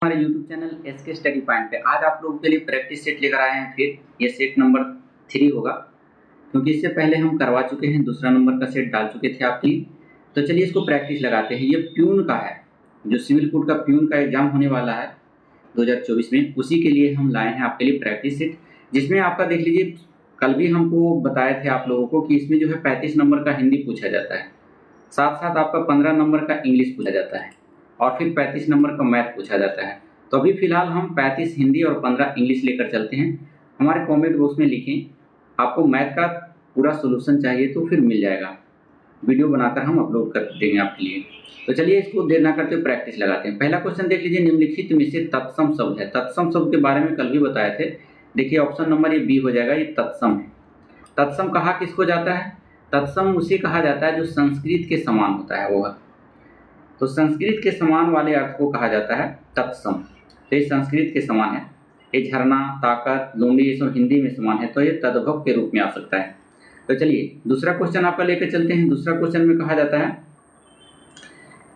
हमारे YouTube channel SK study point पे आज आप लोगों के लिए प्रैक्टिस सेट लेकर आए हैं। फिर ये सेट नंबर 3 होगा, क्योंकि इससे पहले हम करवा चुके हैं, दूसरा नंबर का सेट डाल चुके थे आपके लिए। तो चलिए इसको प्रैक्टिस लगाते हैं। ये प्यून का है, जो सिविल कोड का प्यून का एग्जाम होने वाला है 2024 में, उसी के लिए हम लाए हैं आपके लिए प्रैक्टिस सेट, जिसमें आपका देख लीजिए कल भी हमको बताए थे आप लोगों को कि इसमें जो है 35 नंबर का हिंदी पूछा जाता है, साथ साथ आपका 15 नंबर का इंग्लिश पूछा जाता है और फिर 35 नंबर का मैथ पूछा जाता है। तो अभी फिलहाल हम 35 हिंदी और 15 इंग्लिश लेकर चलते हैं। हमारे कमेंट बॉक्स में लिखें आपको मैथ का पूरा सोल्यूशन चाहिए तो फिर मिल जाएगा, वीडियो बनाकर हम अपलोड कर देंगे आपके लिए। तो चलिए इसको देर ना करते हुए प्रैक्टिस लगाते हैं। पहला क्वेश्चन देख लीजिए, निम्नलिखित में से तत्सम शब्द है। तत्सम शब्द के बारे में कल भी बताए थे। देखिए ऑप्शन नंबर ये बी हो जाएगा, ये तत्सम है। तत्सम कहा किसको जाता है? तत्सम उसे कहा जाता है जो संस्कृत के समान होता है। वो तो संस्कृत के समान वाले अर्थ को कहा जाता है तत्सम। तो ये संस्कृत के समान है। ये झरना, ताकत, लोमड़ी ये सब हिंदी में समान है, तो ये तद्भव के रूप में आ सकता है। तो चलिए दूसरा क्वेश्चन आपका लेकर चलते हैं। दूसरा क्वेश्चन में कहा जाता है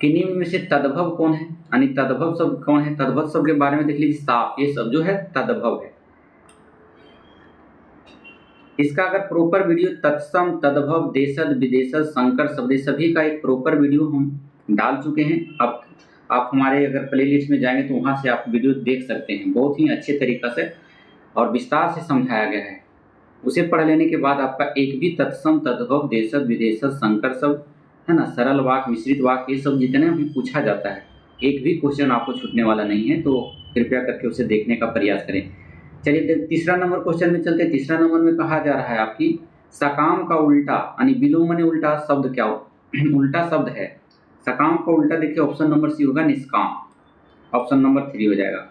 कि निम्न में से तद्भव कौन है, यानी तद्भव शब्द कौन है। तद्भव शब्द के बारे में देख लीजिए, साप, ये सब जो है तद्भव है। इसका अगर प्रॉपर वीडियो तत्सम, तद्भव, देशज, विदेशज, संकर शब्द, सभी का एक प्रॉपर वीडियो हम डाल चुके हैं। अब आप हमारे अगर प्लेलिस्ट में जाएंगे तो वहां से आप वीडियो देख सकते हैं। बहुत ही अच्छे तरीक़ा से और विस्तार से समझाया गया है। उसे पढ़ लेने के बाद आपका एक भी तत्सम, तद्भव, देशज, विदेशज, संकर शब्द है ना, सरल वाक्य, मिश्रित वाक्य, ये सब जितने भी पूछा जाता है, एक भी क्वेश्चन आपको छूटने वाला नहीं है। तो कृपया करके उसे देखने का प्रयास करें। चलिए तीसरा नंबर क्वेश्चन में चलते हैं। तीसरा नंबर में कहा जा रहा है आपकी सकाम का उल्टा, यानी विलोम ने उल्टा शब्द क्या उल्टा शब्द है। सकाम का उल्टा देखिए ऑप्शन नंबर सी होगा, निष्काम। ऑप्शन नंबर 3 हो जाएगा।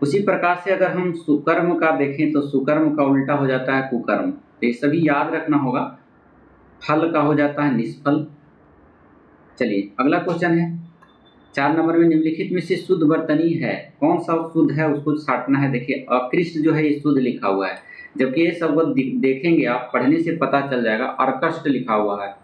उसी प्रकार से अगर हम सुकर्म का देखें तो सुकर्म का उल्टा हो जाता है कुकर्म। तो ये सभी याद रखना होगा। फल का हो जाता है निष्फल। चलिए अगला क्वेश्चन है 4 नंबर में, निम्नलिखित में से शुद्ध वर्तनी है। कौन सा शुद्ध है उसको छांटना है। देखिए अकृष्ट जो है ये शुद्ध लिखा हुआ है, जबकि ये शब्द देखेंगे आप पढ़ने से पता चल जाएगा, अर्कष्ट लिखा हुआ है,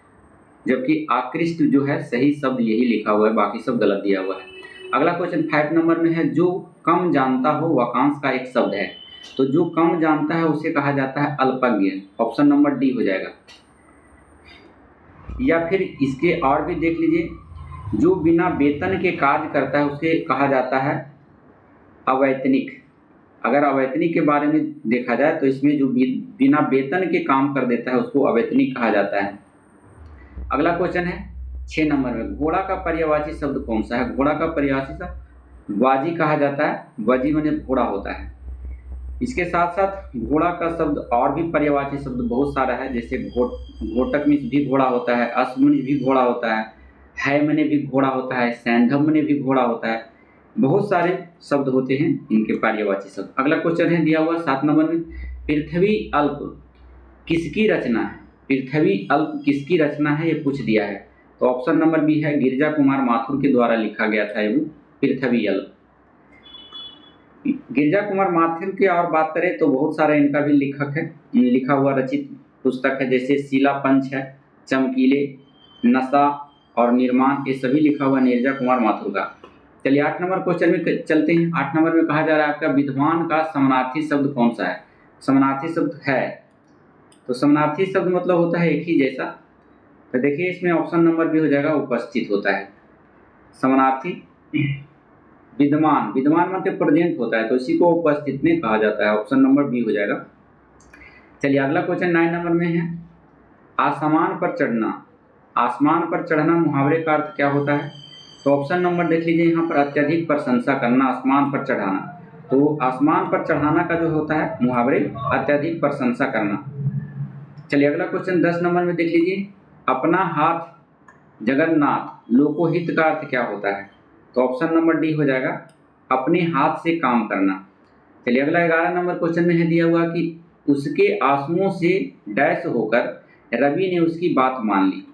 जबकि आकृष्ट जो है सही शब्द यही लिखा हुआ है, बाकी सब गलत दिया हुआ है। अगला क्वेश्चन 5 नंबर में है, जो कम जानता हो वाक्यांश का एक शब्द है। तो जो कम जानता है उसे कहा जाता है अल्पज्ञ। ऑप्शन नंबर डी हो जाएगा। या फिर इसके और भी देख लीजिए, जो बिना वेतन के कार्य करता है उसे कहा जाता है अवैतनिक। अगर अवैतनिक के बारे में देखा जाए तो इसमें जो बिना वेतन के काम कर देता है उसको अवैतनिक कहा जाता है। अगला क्वेश्चन है 6 नंबर में, घोड़ा का पर्यायवाची शब्द कौन सा है। घोड़ा का पर्यायवाची शब्द वाजी कहा जाता है। वाजी माने घोड़ा होता है। इसके साथ साथ घोड़ा का शब्द और भी पर्यायवाची शब्द बहुत सारा है, जैसे घोटक में भी घोड़ा होता है, अश्व में भी घोड़ा होता है मने भी घोड़ा होता है, सैंधव मने भी घोड़ा होता है। बहुत सारे शब्द होते हैं इनके पर्यायवाची शब्द। अगला क्वेश्चन है दिया हुआ 7 नंबर में, पृथ्वी अल्प किसकी रचना है। पृथ्वी अल्प किसकी रचना है ये पूछ दिया है। तो ऑप्शन नंबर बी है, गिरिजा कुमार माथुर के द्वारा लिखा गया था ये पृथ्वी अल्प। गिरिजा कुमार माथुर की और बात करें तो बहुत सारा इनका भी लेखक है, लिखा हुआ रचित पुस्तक है, जैसे शीला पंच है, चमकीले, नशा और निर्माण, ये सभी लिखा हुआ गिरिजा कुमार माथुर का। चलिए 8 नंबर क्वेश्चन में चलते हैं। 8 नंबर में कहा जा रहा है आपका विद्वान का समानार्थी शब्द कौन सा है। समानार्थी शब्द है, तो समानार्थी शब्द मतलब होता है एक ही जैसा। तो देखिए इसमें ऑप्शन नंबर भी हो जाएगा, उपस्थित होता है। समानार्थी विद्यमान, विद्यमान मतलब प्रेजेंट होता है, तो इसी को उपस्थित में कहा जाता है। ऑप्शन नंबर बी हो जाएगा। चलिए अगला क्वेश्चन 9 नंबर में है, आसमान पर चढ़ना। आसमान पर चढ़ना मुहावरे का अर्थ क्या होता है। तो ऑप्शन नंबर देख लीजिए, यहाँ पर अत्यधिक प्रशंसा करना, आसमान पर चढ़ाना। तो आसमान पर चढ़ाना का जो होता है मुहावरे अत्यधिक प्रशंसा करना। चलिए अगला क्वेश्चन 10 नंबर में देख लीजिए, अपना हाथ जगन्नाथ लोकोहित का अर्थ क्या होता है। तो ऑप्शन नंबर डी हो जाएगा, अपने हाथ से काम करना। चलिए अगला 11 नंबर क्वेश्चन में है दिया हुआ कि उसके आंसुओं से डैश होकर रवि ने उसकी बात मान ली।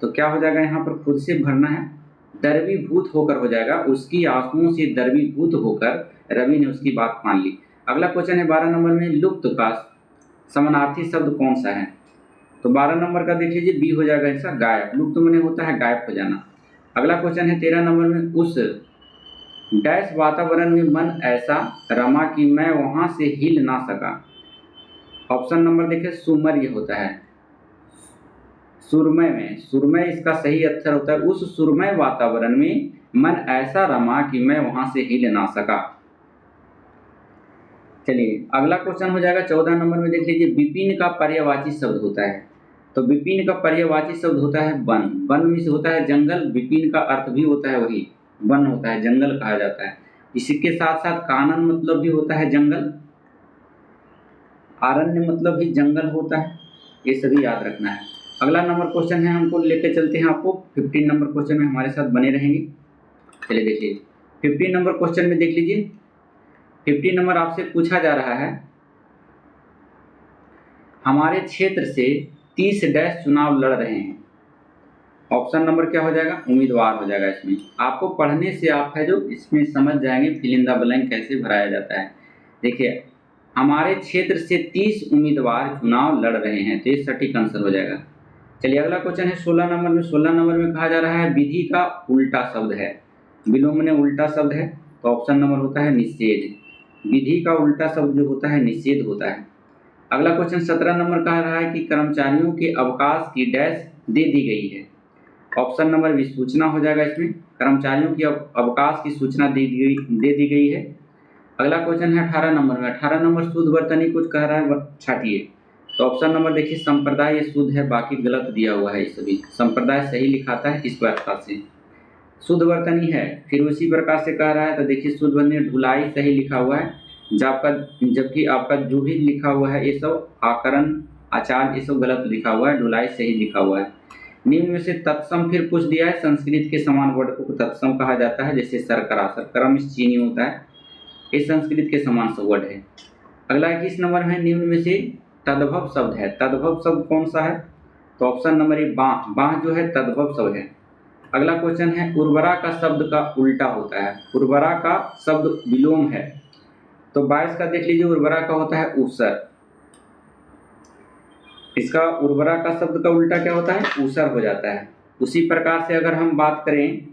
तो क्या हो जाएगा, यहाँ पर खुद से भरना है, द्रवीभूत होकर हो जाएगा, उसकी आंसुओं से द्रवीभूत होकर रवि ने उसकी बात मान ली। अगला क्वेश्चन है 12 नंबर में, लुप्त का समानार्थी शब्द कौन सा है। तो 12 नंबर का देख लीजिए, बी हो जाएगा ऐसा, गायब। लुप्त माने होता है गायब हो जाना। अगला क्वेश्चन है 13 नंबर में, उस डैश वातावरण में मन ऐसा रमा कि मैं वहां से हिल ना सका। ऑप्शन नंबर देखिए सुमर्य होता है, सुरमय में, सुरमय इसका सही अक्षर होता है। उस सुरमय वातावरण में मन ऐसा रमा कि मैं वहां से हिल ना सका। चलिए अगला क्वेश्चन हो जाएगा 14 नंबर में, देख लीजिए विपिन का पर्यायवाची शब्द होता है। तो विपिन का पर्यायवाची शब्द होता है वन। वन में से होता है जंगल, विपिन का अर्थ भी होता है वही वन होता है, जंगल कहा जाता है। इसी के साथ साथ कानन मतलब भी होता है जंगल, आरण्य मतलब भी जंगल होता है, ये सभी याद रखना है। अगला नंबर क्वेश्चन है, हमको लेके चलते हैं आपको 15 नंबर क्वेश्चन में हमारे साथ बने रहेंगे। चलिए देखिए 15 नंबर क्वेश्चन में देख लीजिए, 15 नंबर आपसे पूछा जा रहा है हमारे क्षेत्र से 30 डैश चुनाव लड़ रहे हैं। ऑप्शन नंबर क्या हो जाएगा, उम्मीदवार हो जाएगा। इसमें आपको पढ़ने से आप है जो इसमें समझ जाएंगे फिल इन द ब्लैंक कैसे भराया जाता है। देखिए हमारे क्षेत्र से 30 उम्मीदवार चुनाव लड़ रहे हैं, तो ये सटीक आंसर हो जाएगा। चलिए अगला क्वेश्चन है 16 नंबर में। 16 नंबर में कहा जा रहा है विधि का उल्टा शब्द है, विलोम ने उल्टा शब्द है, तो ऑप्शन नंबर होता है निषेध। विधि का उल्टा शब्द जो होता है निषेध होता है। अगला क्वेश्चन 17 नंबर कह रहा है कि कर्मचारियों के अवकाश की डैश दे दी गई है। ऑप्शन नंबर भी सूचना हो जाएगा। इसमें कर्मचारियों की अवकाश की सूचना दे दी गई है। अगला क्वेश्चन है 18 नंबर में। 18 नंबर शुद्ध वर्तनी कुछ कह रहा है, छाटिए। तो ऑप्शन नंबर देखिए संप्रदाय ये शुद्ध है, बाकी गलत दिया हुआ है। सभी संप्रदाय सही लिखाता है इस प्रकार से, शुद्ध वर्तनी है। फिर उसी प्रकार से कह रहा है तो देखिए शुद्ध वर्तनी ढुलाई सही लिखा हुआ है, जबकि आपका जो भी लिखा हुआ है ये सब आकरण आचार ये सब गलत लिखा हुआ है, ढुलाई सही लिखा हुआ है। निम्न में से तत्सम फिर पूछ दिया है, संस्कृत के समान वर्ड को तत्सम कहा जाता है, जैसे शर्करा, शर्करा में चीनी होता है, ये संस्कृत के समान सा वर्ड है। अगला 21 नंबर है, निम्न में से तद्भव शब्द है। तद्भव शब्द कौन सा है, तो ऑप्शन नंबर ए बाह, बाह जो है तद्भव शब्द है। अगला क्वेश्चन है उर्वरा का शब्द का उल्टा होता है। उर्वरा का शब्द विलोम है, तो 22 का देख लीजिए उर्वरा का होता है ऊसर। इसका उर्वरा का शब्द का उल्टा क्या होता है, ऊसर हो जाता है। उसी प्रकार से अगर हम बात करें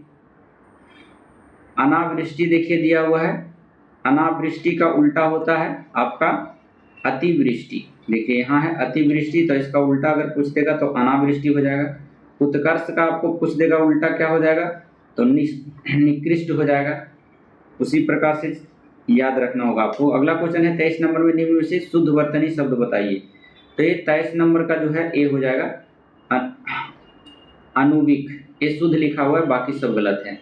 अनावृष्टि, देखिए दिया हुआ है, अनावृष्टि का उल्टा होता है आपका अतिवृष्टि। देखिए यहाँ है अतिवृष्टि, तो इसका उल्टा अगर पूछ देगा तो अनावृष्टि हो जाएगा। उत्कर्ष का आपको पूछ देगा उल्टा क्या हो जाएगा, तो निकृष्ट हो जाएगा। उसी प्रकार से याद रखना होगा आपको। अगला क्वेश्चन है 23 नंबर में, निम्न में से शुद्ध वर्तनी शब्द बताइए। तो ये 23 नंबर का जो है ए हो जाएगा अनुविक, ये शुद्ध लिखा हुआ है, बाकी सब गलत है।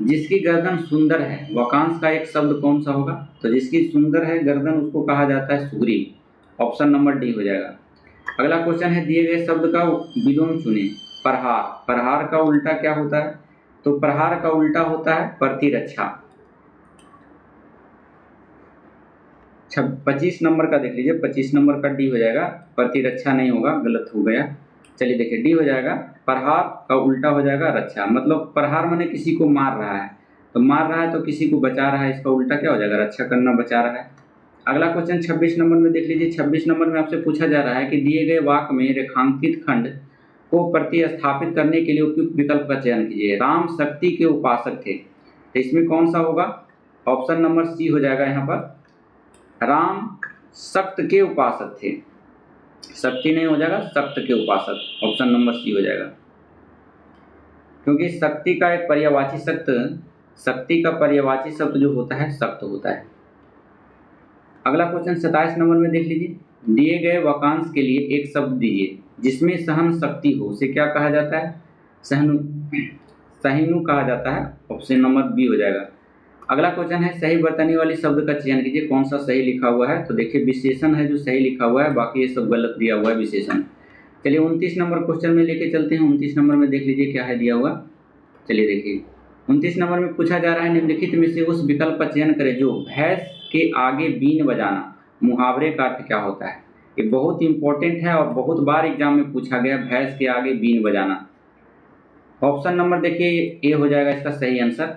जिसकी गर्दन सुंदर है, वाकांश का एक शब्द कौन सा होगा, तो जिसकी सुंदर है गर्दन उसको कहा जाता है सुग्रीव। ऑप्शन नंबर डी हो जाएगा। अगला क्वेश्चन है दिए गए शब्द का विलोम चुने। प्रहार, प्रहार का उल्टा क्या होता है, तो प्रहार का उल्टा होता है प्रतिरक्षा। 25 नंबर का देख लीजिए, 25 नंबर का डी हो जाएगा, प्रतिरक्षा नहीं होगा, गलत हो गया। चलिए देखिए डी हो जाएगा, प्रहार का उल्टा हो जाएगा रक्षा। मतलब प्रहार माने किसी को मार रहा है, तो मार रहा है तो किसी को बचा रहा है, इसका उल्टा क्या हो जाएगा, रक्षा करना, बचा रहा है। अगला क्वेश्चन 26 नंबर में देख लीजिए। 26 नंबर में आपसे पूछा जा रहा है कि दिए गए वाक्य में रेखांकित खंड को प्रतिस्थापित करने के लिए उपयुक्त विकल्प का चयन कीजिए। राम शक्ति के उपासक थे, तो इसमें कौन सा होगा, ऑप्शन नंबर सी हो जाएगा। यहाँ पर राम सक्त के उपासक थे, शक्ति नहीं हो जाएगा, सक्त के उपासक, ऑप्शन नंबर सी हो जाएगा। क्योंकि शक्ति का एक पर्यायवाची शब्द, शक्ति का पर्यायवाची शब्द जो होता है सक्त होता है। अगला क्वेश्चन 27 नंबर में देख लीजिए। दिए गए वाक्यांश के लिए एक शब्द दीजिए जिसमें सहन शक्ति हो, उसे क्या कहा जाता है, सहनु, सहिनु कहा जाता है, ऑप्शन नंबर बी हो जाएगा। अगला क्वेश्चन है सही वर्तनी वाली शब्द का चयन कीजिए, कौन सा सही लिखा हुआ है, तो देखिए विशेषण है जो सही लिखा हुआ है, बाकी ये सब गलत दिया हुआ है विशेषण। चलिए 29 नंबर क्वेश्चन में लेके चलते हैं। 29 नंबर में देख लीजिए क्या है दिया हुआ। चलिए देखिए 29 नंबर में पूछा जा रहा है निम्नलिखित में से उस विकल्प का चयन करें जो भैंस के आगे बीन बजाना, मुहावरे का अर्थ क्या होता है। ये बहुत इंपॉर्टेंट है और बहुत बार एग्जाम में पूछा गया, भैंस के आगे बीन बजाना। ऑप्शन नंबर देखिए ए हो जाएगा इसका सही आंसर।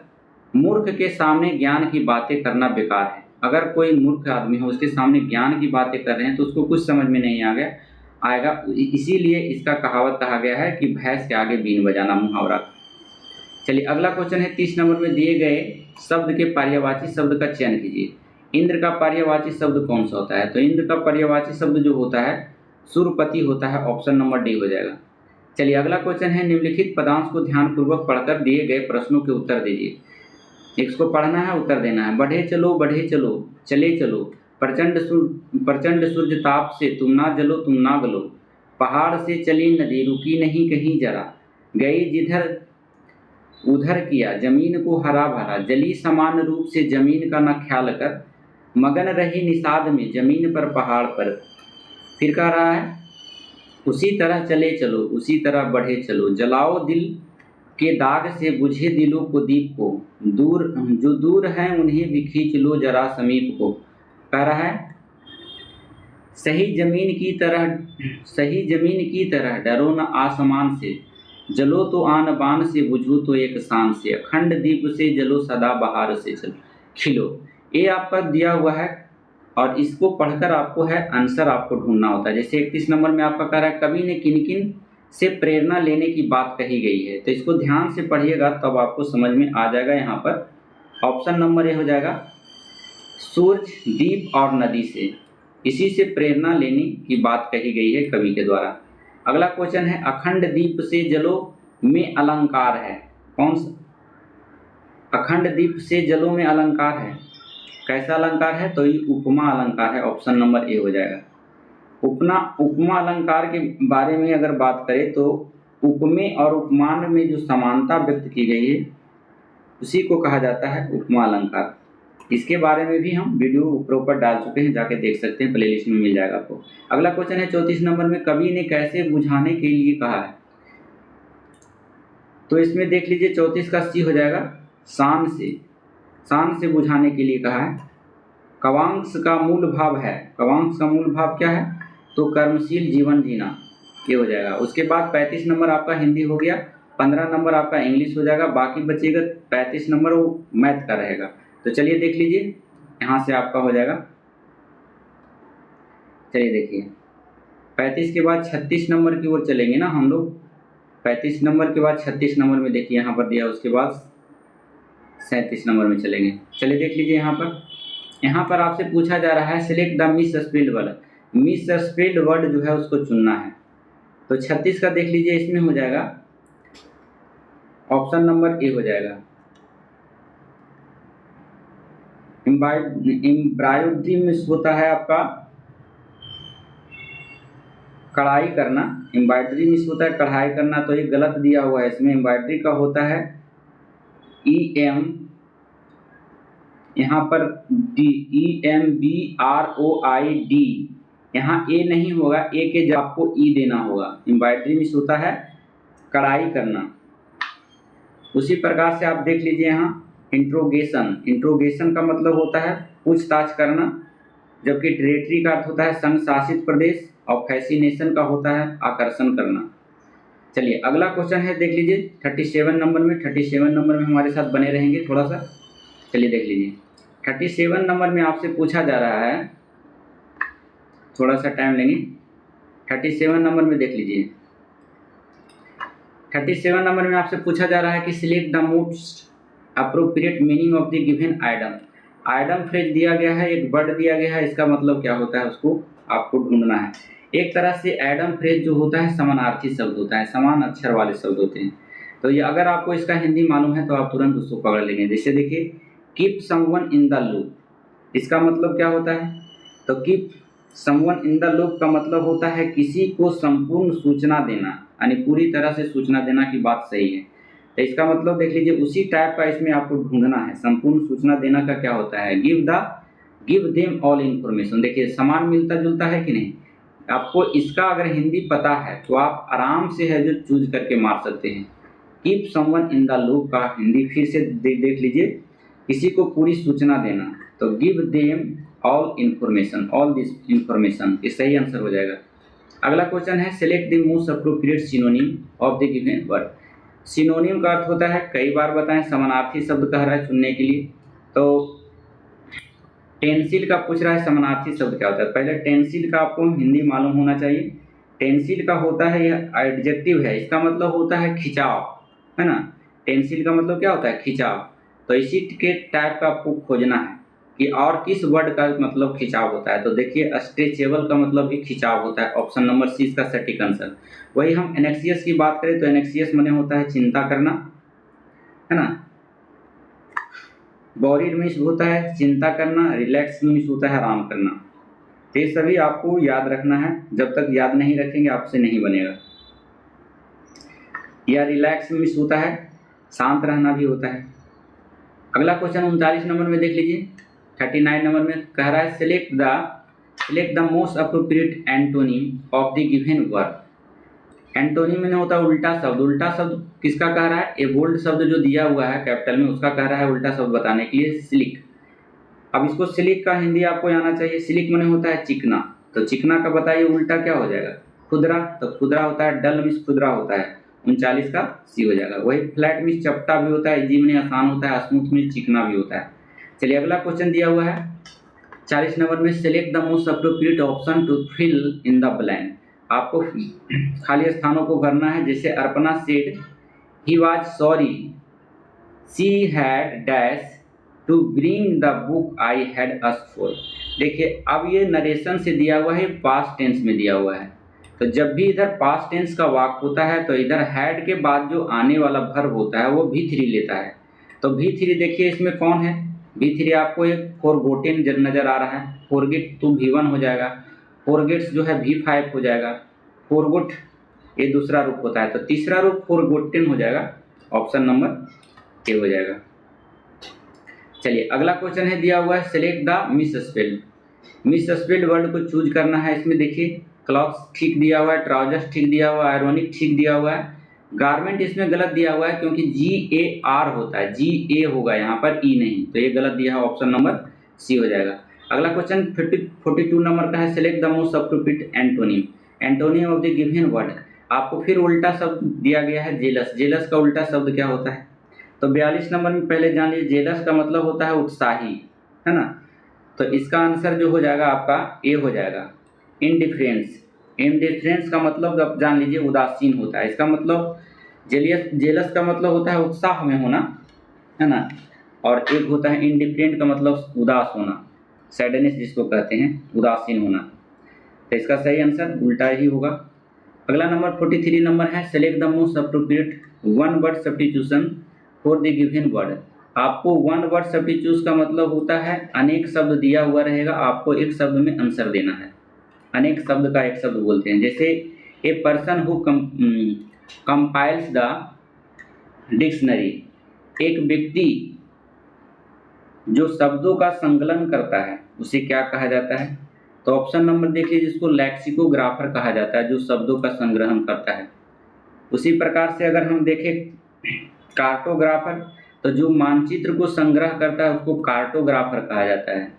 मूर्ख के सामने ज्ञान की बातें करना बेकार है। अगर कोई मूर्ख आदमी हो उसके सामने ज्ञान की बातें कर रहे हैं तो उसको कुछ समझ में नहीं आएगा, इसीलिए इसका कहावत कहा गया है कि भैंस के आगे बीन बजाना, मुहावरा। चलिए अगला क्वेश्चन है 30 नंबर में दिए गए शब्द के पर्यायवाची शब्द का चयन कीजिए। इंद्र का पर्यायवाची शब्द कौन सा होता है? तो इंद्र का पर्यायवाची शब्द जो होता है सूर्यपति होता है। ऑप्शन नंबर डी हो जाएगा। चलिए अगला क्वेश्चन है, निम्नलिखित पदांश को ध्यानपूर्वक पढ़कर दिए गए प्रश्नों के उत्तर दीजिए। इसको पढ़ना है, उत्तर देना है। बढ़े चलो चले चलो, प्रचंड सूर्य ताप से तुम ना गलो, पहाड़ से चली नदी रुकी नहीं कहीं जरा, गई जिधर उधर किया जमीन को हरा भरा, जली समान रूप से जमीन का न ख्याल कर, मगन रही निषाद में जमीन पर पहाड़ पर। फिर कह रहा है उसी तरह चले चलो, उसी तरह बढ़े चलो, जलाओ दिल के दाग से बुझे दिलों को दीप को, जो दूर हैं उन्हें भी खींच लो जरा समीप को। कह रहा है सही जमीन की तरह डरो न आसमान से, जलो तो आन बान से, बुझो तो एक शान से, अखंड दीप से जलो सदा बहार से चलो खिलो। ये आपका दिया हुआ है और इसको पढ़कर आपको है आंसर आपको ढूंढना होता है। जैसे 31 नंबर में आपका कह रहा है कवि ने किन किन से प्रेरणा लेने की बात कही गई है, तो इसको ध्यान से पढ़िएगा तब आपको समझ में आ जाएगा। यहाँ पर ऑप्शन नंबर ए हो जाएगा, सूरज, दीप और नदी से, इसी से प्रेरणा लेने की बात कही गई है कवि के द्वारा। अगला क्वेश्चन है, अखंड दीप से जलो में अलंकार है, कौन सा? अखंड दीप से जलो में अलंकार है, कैसा अलंकार है? तो ये उपमा अलंकार है। ऑप्शन नंबर ए हो जाएगा। उपमा अलंकार के बारे में अगर बात करें तो उपमेय और उपमान में जो समानता व्यक्त की गई है उसी को कहा जाता है उपमा अलंकार। इसके बारे में भी हम वीडियो ऊपर डाल चुके हैं, जाके देख सकते हैं, प्लेलिस्ट में मिल जाएगा आपको। अगला क्वेश्चन है 34 नंबर में, कवि ने कैसे बुझाने के लिए कहा है? तो इसमें देख लीजिए 34 का सी हो जाएगा, शान से बुझाने के लिए कहा है। कवांश का मूल भाव है, कवांश का मूल भाव क्या है? तो कर्मशील जीवन जीना, ये हो जाएगा। उसके बाद 35 नंबर आपका हिंदी हो गया, 15 नंबर आपका इंग्लिश हो जाएगा, बाकी बचेगा 35 नंबर वो मैथ का रहेगा। तो चलिए देख लीजिए, यहाँ से आपका हो जाएगा। चलिए देखिए 35 के बाद 36 नंबर की ओर चलेंगे ना हम लोग। 35 नंबर के बाद 36 नंबर में देखिए यहाँ पर दिया, उसके बाद 37 नंबर में चलेंगे। चलिए देख लीजिए यहाँ पर आपसे पूछा जा रहा है select the miss spelled word. Miss spelled word जो है उसको चुनना है। तो 36 का देख लीजिए, इसमें हो जाएगा ऑप्शन नंबर ए हो जाएगा, एम्ब्रॉयडरी में होता है आपका कढ़ाई करना, एम्ब्रॉयडरी में होता है कढ़ाई करना, तो ये गलत दिया हुआ है। इसमें एम्ब्रॉयडरी का होता है EM, यहाँ पर EMBROID, यहाँ ए नहीं होगा, ए के जगह आपको ई देना होगा। एम्ब्रॉयडरी में होता है कढ़ाई करना। उसी प्रकार से आप देख लीजिए यहाँ इंट्रोगेशन का मतलब होता है पूछताछ करना, जबकि टेरिटरी का अर्थ होता है संघ शासित प्रदेश, और फैसिनेशन का होता है आकर्षण करना। चलिए अगला क्वेश्चन है, देख लीजिए 37 नंबर में। 37 नंबर में हमारे साथ बने रहेंगे थोड़ा सा। चलिए देख लीजिए 37 नंबर में आपसे पूछा जा रहा है, थोड़ा सा टाइम लेंगे। 37 नंबर में देख लीजिए, 37 नंबर में आपसे पूछा जा रहा है कि select the most appropriate meaning of the given idem phrase दिया गया है, एक वर्ड दिया गया है, इसका मतलब क्या होता है उसको आपको ढूंढना है। एक तरह से एडम फ्रेज जो होता है समानार्थी शब्द होता है, समान अक्षर वाले शब्द होते हैं। तो ये अगर आपको इसका हिंदी मालूम है तो आप तुरंत उसको पकड़ लेंगे। जैसे देखिए keep someone in the loop, इसका मतलब क्या होता है? तो keep someone in the loop का मतलब होता है किसी को संपूर्ण सूचना देना, यानी पूरी तरह से सूचना देना की बात सही है। तो इसका मतलब देख लीजिए उसी टाइप का इसमें आपको ढूंढना है। संपूर्ण सूचना देना का क्या होता है? Give them all information. देखिए समान मिलता जुलता है कि नहीं? आपको इसका अगर हिंदी पता है तो आप आराम से है जो चूज करके मार सकते हैं। Keep someone in the loop का हिंदी फिर से देख लीजिए, किसी को पूरी सूचना देना, तो give them all information, all this information, ये सही आंसर हो जाएगा। अगला क्वेश्चन है select the most appropriate synonym of the given word. Synonym का अर्थ होता है, कई बार बताएं, समानार्थी शब्द कह रहा है चुनने के लिए। तो टेंसिल का पूछ रहा है समानार्थी शब्द क्या होता है। पहले टेंसिल का आपको हिंदी मालूम होना चाहिए। टेंसिल का होता है, यह एडजेक्टिव है, इसका मतलब होता है खिंचाव, है ना। टेंसिल का मतलब क्या होता है? खिंचाव। तो इसी के टाइप का आपको खोजना है कि और किस वर्ड का मतलब खिंचाव होता है। तो देखिए स्ट्रेचेबल का मतलब भी खिंचाव होता है, ऑप्शन नंबर सी इसका सटीक आंसर। वही हम एनेक्सियस की बात करें तो एनेक्सियस माने होता है चिंता करना, है ना। वरीड मीन्स होता है चिंता करना, रिलैक्स मीन्स होता है आराम करना। तो ये सभी आपको याद रखना है, जब तक याद नहीं रखेंगे आपसे नहीं बनेगा। या रिलैक्स मीन्स होता है शांत रहना भी होता है। अगला क्वेश्चन 39 नंबर में देख लीजिए, 39 नंबर में कह रहा है select the most appropriate antonym of the given word. Antonym में होता है उल्टा शब्द। उल्टा शब्द किसका कह रहा है, ए बोल्ड शब्द जो दिया हुआ है कैपिटल में उसका कह रहा है उल्टा शब्द बताने के लिए सिलिक। अब इसको सिलिक का हिंदी आपको आना चाहिए। सिलिक में होता है चिकना, तो चिकना का बताइए उल्टा क्या हो जाएगा, खुदरा। तो खुदरा होता है डल मीन्स खुदरा होता है, 39 का सी हो जाएगा। वही फ्लैट मीन्स चपटा भी होता है, इजी में आसान होता है, स्मूथ मीन्स चिकना भी होता है। चलिए अगला क्वेश्चन दिया हुआ है 40 नंबर में, select the most appropriate option to fill in the blank. आपको खाली स्थानों को भरना है। जैसे Arpana said he was sorry she had dash to bring the book I had asked for. देखिए अब ये नरेशन से दिया हुआ है, पास्ट टेंस में दिया हुआ है। तो जब भी इधर पास्ट टेंस का वाक्य होता है तो इधर हैड के बाद जो आने वाला वर्ब होता है वो V3 लेता है। तो V3 देखिए इसमें कौन है, V3 आपको एक फॉरगोटेन नजर आ रहा है, फॉरगेट तो V1 हो जाएगा, फॉरगेट्स जो है V5 हो जाएगा, फॉरगोट ये दूसरा रूप होता है, तो तीसरा रूप फॉरगोटेन हो जाएगा, ऑप्शन नंबर ए हो जाएगा। चलिए अगला क्वेश्चन है दिया हुआ है, सेलेक्ट द मिसस्पेल्ड वर्ड को चूज करना है। इसमें देखिए क्लॉथ्स ठीक दिया हुआ है, ट्राउजर्स ठीक दिया हुआ है, आयरॉनिक ठीक दिया हुआ है, गारमेंट इसमें गलत दिया हुआ है क्योंकि GAR होता है, GA होगा यहाँ पर E नहीं, तो ये गलत दिया है, ऑप्शन नंबर सी हो जाएगा। अगला क्वेश्चन 42 नंबर का है, select the most appropriate antonym of the given word. आपको फिर उल्टा शब्द दिया गया है जेलस। जेलस का उल्टा शब्द क्या होता है, तो 42 नंबर में पहले जान लीजिए, जेलस का मतलब होता है उत्साही, है ना। तो इसका आंसर जो हो जाएगा आपका ए हो जाएगा। इंडिफरेंस का मतलब आप जान लीजिए उदासीन होता है। इसका मतलब जेलस का मतलब होता है उत्साह में होना, है ना। और एक होता है इंडिफरेंट का मतलब उदास होना, सैडनेस जिसको कहते हैं, उदासीन होना। तो इसका सही आंसर उल्टा ही होगा। अगला नंबर 43 नंबर है, select the most appropriate one word substitution for the given word. आपको वन वर्ड सब्स्टिट्यूशन का मतलब होता है अनेक शब्द दिया हुआ रहेगा, आपको एक शब्द में आंसर देना है। अनेक शब्द का एक शब्द बोलते हैं। जैसे a person who compiles the dictionary, एक व्यक्ति जो शब्दों का संकलन करता है उसे क्या कहा जाता है, तो ऑप्शन नंबर देख लीजिए, जिसको लैक्सिकोग्राफर कहा जाता है, जो शब्दों का संग्रहण करता है। उसी प्रकार से अगर हम देखें कार्टोग्राफर, तो जो मानचित्र को संग्रह करता है उसको कार्टोग्राफर कहा जाता है।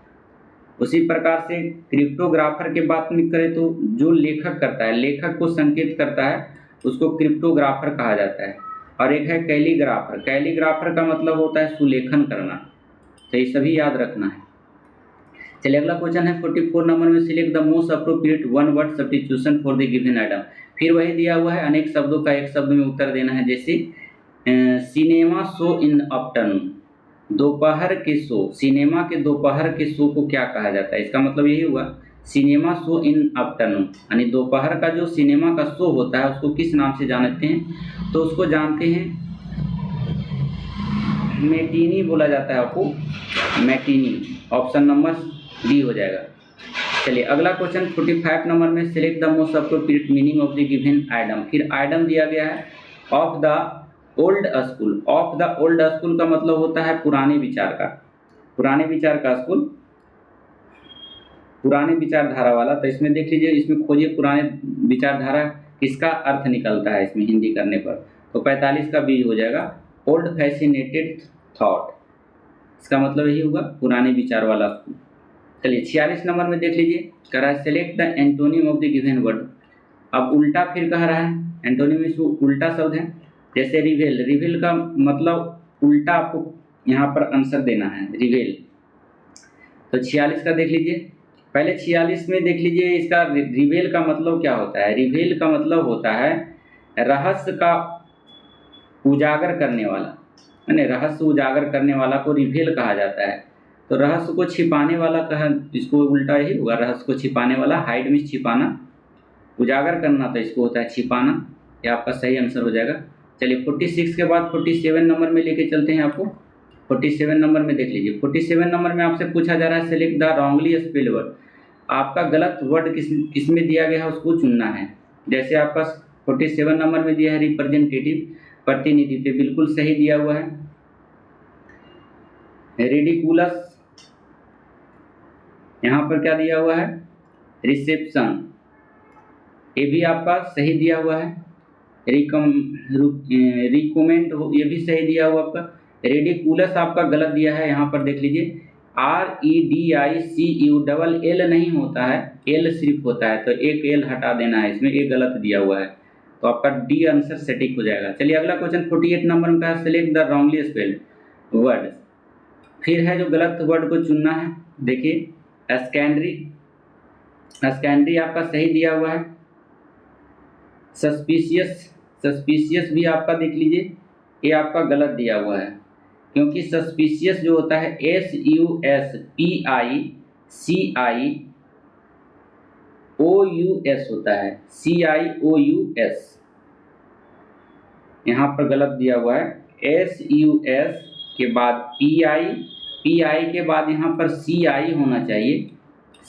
उसी प्रकार से क्रिप्टोग्राफर की बात में करें तो जो लेखक करता है, लेखक को संकेत करता है, उसको क्रिप्टोग्राफर कहा जाता है। और एक है कैलीग्राफर, कैलीग्राफर का मतलब होता है सुलेखन करना। तो ये सभी याद रखना है। चलिए अगला क्वेश्चन है 44 नंबर में, select the most appropriate one word substitution for the given item. फिर वही दिया हुआ है, अनेक शब्दों का एक शब्द में उत्तर देना है। जैसे सिनेमा शो इन आफ्टरनून, दोपहर के शो, सिनेमा के दोपहर के शो को क्या कहा जाता है, इसका मतलब यही हुआ सिनेमा शो इन आफ्टरनून, यानी दोपहर का जो सिनेमा का शो होता है उसको किस नाम से जानते हैं, तो उसको जानते हैं मैटिनी बोला जाता है, आपको मैटिनी, ऑप्शन नंबर डी हो जाएगा। चलिए अगला क्वेश्चन 45 नंबर में, select the most appropriate meaning of the given item. फिर आइटम दिया गया है of the old school. Of the old school का मतलब होता है पुराने विचार का, पुराने विचार का स्कूल, पुराने विचारधारा वाला। तो इसमें देख लीजिए, इसमें खोजिए पुराने विचारधारा किसका अर्थ निकलता है इसमें हिंदी करने पर, तो 45 का बीज हो जाएगा ओल्ड फैसिनेटेड थॉट, इसका मतलब यही होगा पुराने विचार वाला स्कूल। चलिए 46 नंबर में देख लीजिए, कह रहा है select the antonym of the given word. अब उल्टा फिर कह रहा है, एंटोनिम में उल्टा शब्द है। जैसे रिवेल, रिवेल का मतलब उल्टा आपको यहाँ पर आंसर देना है, रिवेल। तो 46 का देख लीजिए, पहले 46 में देख लीजिए इसका रिवेल का मतलब क्या होता है। रिवेल का मतलब होता है रहस्य का उजागर करने वाला, यानी रहस्य उजागर करने वाला को रिवील कहा जाता है। तो रहस्य को छिपाने वाला कहा, इसको उल्टा ही होगा, रहस्य को छिपाने वाला, हाइड में छिपाना, उजागर करना तो इसको होता है छिपाना। ये आपका सही आंसर हो जाएगा। चलिए 46 के बाद 47 नंबर में लेके चलते हैं आपको। 47 नंबर में देख लीजिए। 47 नंबर में आपसे पूछा जा रहा है select the wrongly spelled word. आपका गलत वर्ड किस में दिया गया है उसको चुनना है। जैसे आपका 47 नंबर में दिया है रिप्रेजेंटेटिव, प्रतिनिधित्व, बिल्कुल सही दिया हुआ है। रिडिकुलस, यहाँ पर क्या दिया हुआ है, रिसेप्शन, ये भी आपका सही दिया हुआ है। रिकमेंड, ये भी सही दिया हुआ आपका। रेडिकुलस आपका गलत दिया है, यहाँ पर देख लीजिए REDICU, डबल एल नहीं होता है, एल सिर्फ होता है, तो एक एल हटा देना है इसमें, एक गलत दिया हुआ है, तो आपका डी आंसर सटीक हो जाएगा। चलिए अगला क्वेश्चन 48 नंबर में है select the wrongly spelled word. फिर है जो गलत वर्ड को चुनना है। देखिए स्कैंडरी, स्कैंडरी आपका सही दिया हुआ है। सस्पिशियस, सस्पिशियस भी आपका देख लीजिए, ये आपका गलत दिया हुआ है, क्योंकि सस्पिशियस जो होता है SUSPICIOUS होता है, CIOUS, यहाँ पर गलत दिया हुआ है। SUS के बाद PI के बाद यहाँ पर CI होना चाहिए,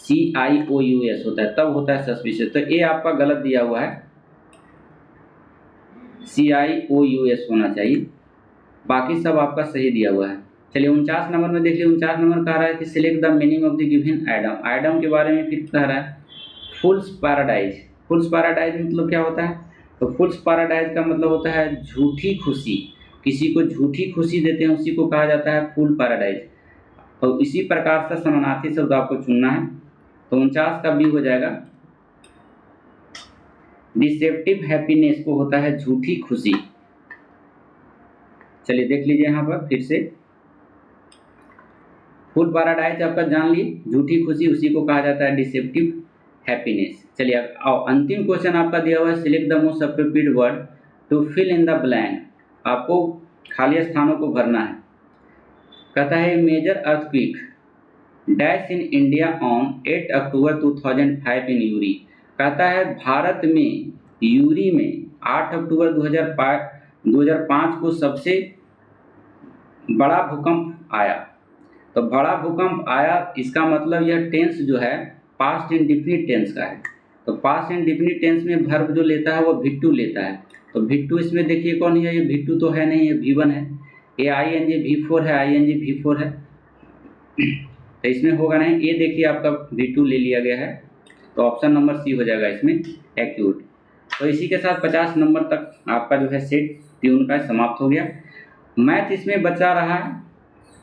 CIOUS होता है, तब होता है सस्पिशियस, तो ये आपका गलत दिया हुआ है, CIOUS होना चाहिए, बाकी सब आपका सही दिया हुआ है। चलिए 49 नंबर में देखिए। 49 नंबर कह रहा है कि select the meaning of the given item. Item के बारे में फिर कह रहा है फुल्स पैराडाइज। फुल्स पैराडाइज मतलब क्या होता है, तो फुल्स पैराडाइज का मतलब होता है झूठी खुशी, किसी को झूठी खुशी देते हैं उसी को कहा जाता है फुल पैराडाइज। तो इसी प्रकार से समानार्थी शब्द आपको चुनना है। तो 49 का बी हो जाएगा। डिसेप्टिव हैप्पीनेस को होता है झूठी खुशी। चलिए देख लीजिए यहाँ पर फिर से, फुल पैराडाइज आपका जान ली, झूठी खुशी उसी को कहा जाता है डिसेप्टिव हैप्पीनेस। चलिए अंतिम क्वेश्चन आपका दिया हुआ है select the most appropriate word to fill in the blank. आपको खाली स्थानों को भरना है। कहता है major earthquake dash in India on 8 October 2005 in Uri. कहता है भारत में यूरी में 8 अक्टूबर 2005 को सबसे बड़ा भूकंप आया। तो बड़ा भूकंप आया, इसका मतलब यह टेंस जो है पास्ट इंडेफिनिट टेंस का है। तो पास्ट इंडेफिनिट टेंस में वर्ब जो लेता है वो भिट्टू लेता है। तो भिट्टू इसमें देखिए कौन है, ये भिट्टू तो है नहीं, ये V1 है, ये ING V4 है, ING V4 है, तो इसमें होगा नहीं। ये देखिए आपका V2 ले लिया गया है, तो ऑप्शन नंबर सी हो जाएगा इसमें एक्यूट। तो इसी के साथ 50 नंबर तक आपका जो है सेट ट्यून का समाप्त हो गया। मैथ इसमें बचा रहा है,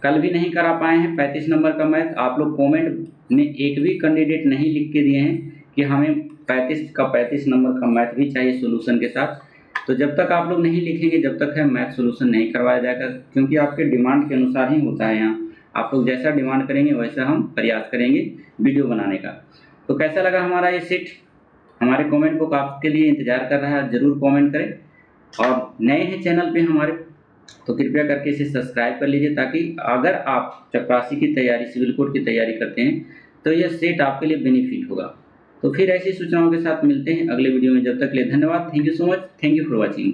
कल भी नहीं करा पाए हैं 35 नंबर का मैथ। आप लोग कमेंट में एक भी कैंडिडेट नहीं लिख के दिए हैं कि हमें 35 नंबर का मैथ भी चाहिए सॉल्यूशन के साथ। तो जब तक आप लोग नहीं लिखेंगे जब तक है मैथ सॉल्यूशन नहीं करवाया जाएगा, क्योंकि आपके डिमांड के अनुसार ही होता है। यहाँ आप लोग जैसा डिमांड करेंगे वैसा हम प्रयास करेंगे वीडियो बनाने का। तो कैसा लगा हमारा ये सेट, हमारे कमेंट बुक आपके लिए इंतजार कर रहा है, ज़रूर कमेंट करें। और नए हैं चैनल पे हमारे तो कृपया करके इसे सब्सक्राइब कर लीजिए, ताकि अगर आप चपरासी की तैयारी, सिविल कोड की तैयारी करते हैं तो यह सेट आपके लिए बेनिफिट होगा। तो फिर ऐसी सूचनाओं के साथ मिलते हैं अगले वीडियो में। जब तक के लिए धन्यवाद। Thank you so much. Thank you for watching.